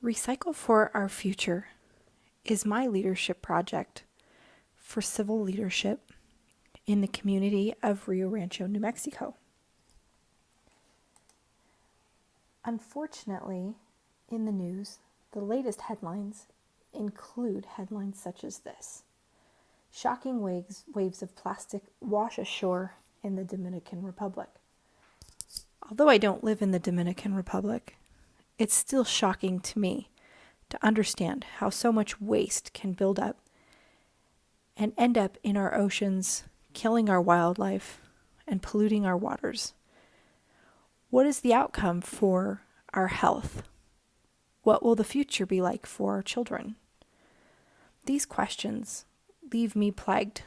Recycle for Our Future is my leadership project for civil leadership in the community of Rio Rancho, New Mexico. Unfortunately, in the news, the latest headlines include headlines such as this: shocking waves of plastic wash ashore in the Dominican Republic. Although I don't live in the Dominican Republic, it's still shocking to me to understand how so much waste can build up and end up in our oceans, killing our wildlife and polluting our waters. What is the outcome for our health? What will the future be like for our children? These questions leave me plagued.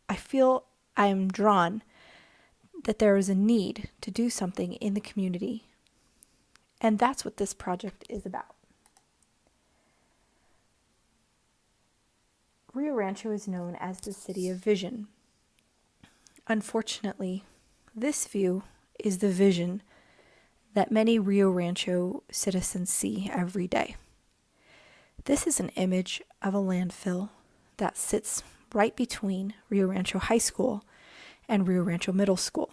I feel I am drawn that there is a need to do something in the community. And that's what this project is about. Rio Rancho is known as the City of Vision. Unfortunately, this view is the vision that many Rio Rancho citizens see every day. This is an image of a landfill that sits right between Rio Rancho High School and Rio Rancho Middle School.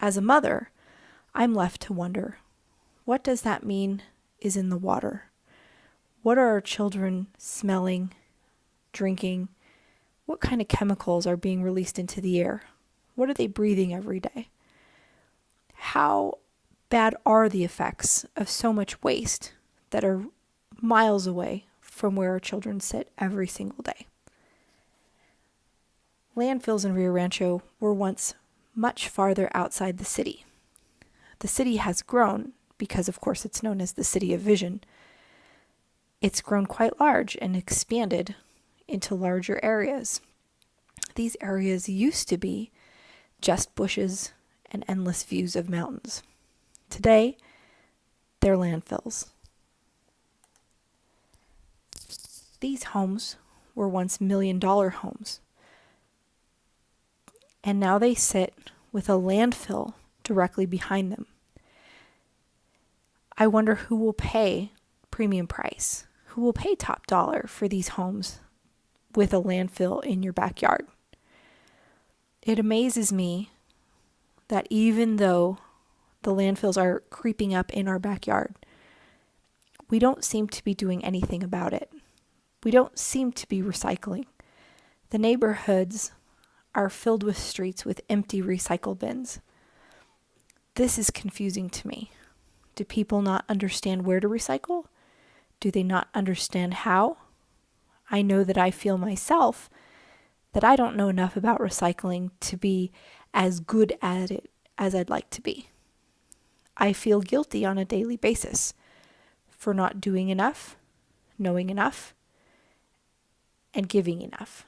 As a mother, I'm left to wonder, what does that mean is in the water? What are our children smelling, drinking? What kind of chemicals are being released into the air? What are they breathing every day? How bad are the effects of so much waste that are miles away from where our children sit every single day? Landfills in Rio Rancho were once much farther outside the city. The city has grown because, of course, it's known as the City of Vision. It's grown quite large and expanded into larger areas. These areas used to be just bushes and endless views of mountains. Today, they're landfills. These homes were once million-dollar homes, and now they sit with a landfill directly behind them. I wonder who will pay premium price, who will pay top dollar for these homes with a landfill in your backyard. It amazes me that even though the landfills are creeping up in our backyard, we don't seem to be doing anything about it. We don't seem to be recycling. The neighborhoods are filled with streets with empty recycle bins. This is confusing to me. Do people not understand where to recycle? Do they not understand how? I know that I feel myself that I don't know enough about recycling to be as good at it as I'd like to be. I feel guilty on a daily basis for not doing enough, knowing enough, and giving enough.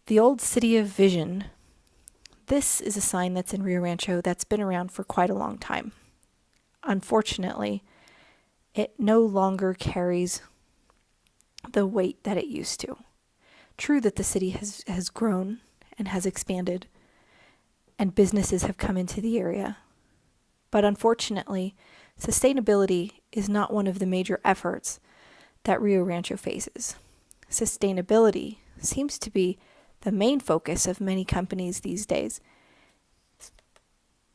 The old City of Vision. This is a sign that's in Rio Rancho that's been around for quite a long time. Unfortunately, it no longer carries the weight that it used to. True that the city has grown and has expanded, and businesses have come into the area. But unfortunately, sustainability is not one of the major efforts that Rio Rancho faces. Sustainability seems to be the main focus of many companies these days,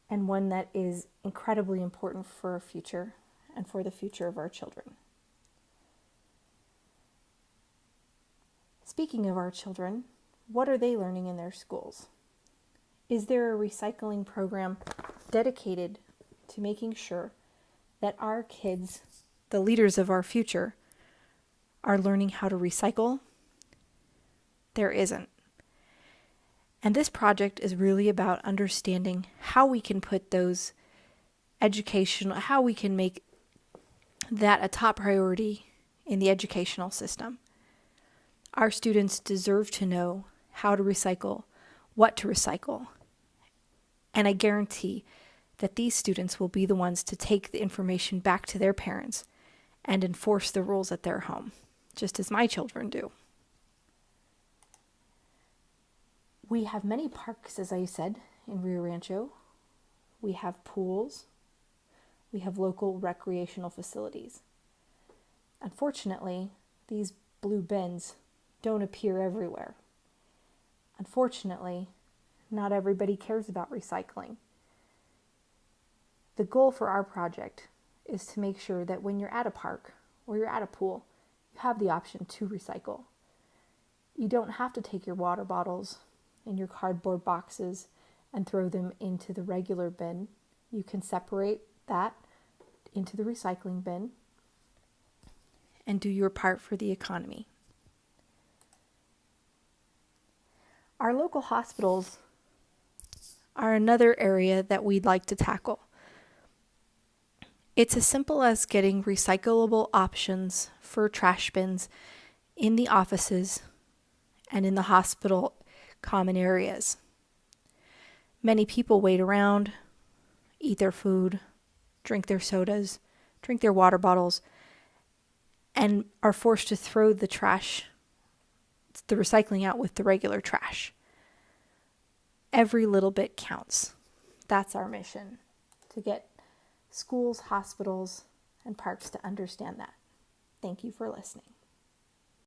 and one that is incredibly important for our future and for the future of our children. Speaking of our children, what are they learning in their schools? Is there a recycling program dedicated to making sure that our kids, the leaders of our future, are learning how to recycle? There isn't. And this project is really about understanding how we can put those how we can make that a top priority in the educational system. Our students deserve to know how to recycle, what to recycle. And I guarantee that these students will be the ones to take the information back to their parents and enforce the rules at their home, just as my children do. We have many parks, as I said, in Rio Rancho. We have pools, We have local recreational facilities. Unfortunately, these blue bins don't appear everywhere. Unfortunately, not everybody cares about recycling. The goal for our project is to make sure that when you're at a park or you're at a pool, you have the option to recycle. You don't have to take your water bottles and your cardboard boxes and throw them into the regular bin. You can separate that into the recycling bin and do your part for the economy. Our local hospitals are another area that we'd like to tackle. It's as simple as getting recyclable options for trash bins in the offices and in the hospital common areas. Many people wait around, eat their food, drink their sodas, drink their water bottles, and are forced to throw the recycling out with the regular trash. Every little bit counts. That's our mission, to get schools, hospitals, and parks to understand that. Thank you for listening.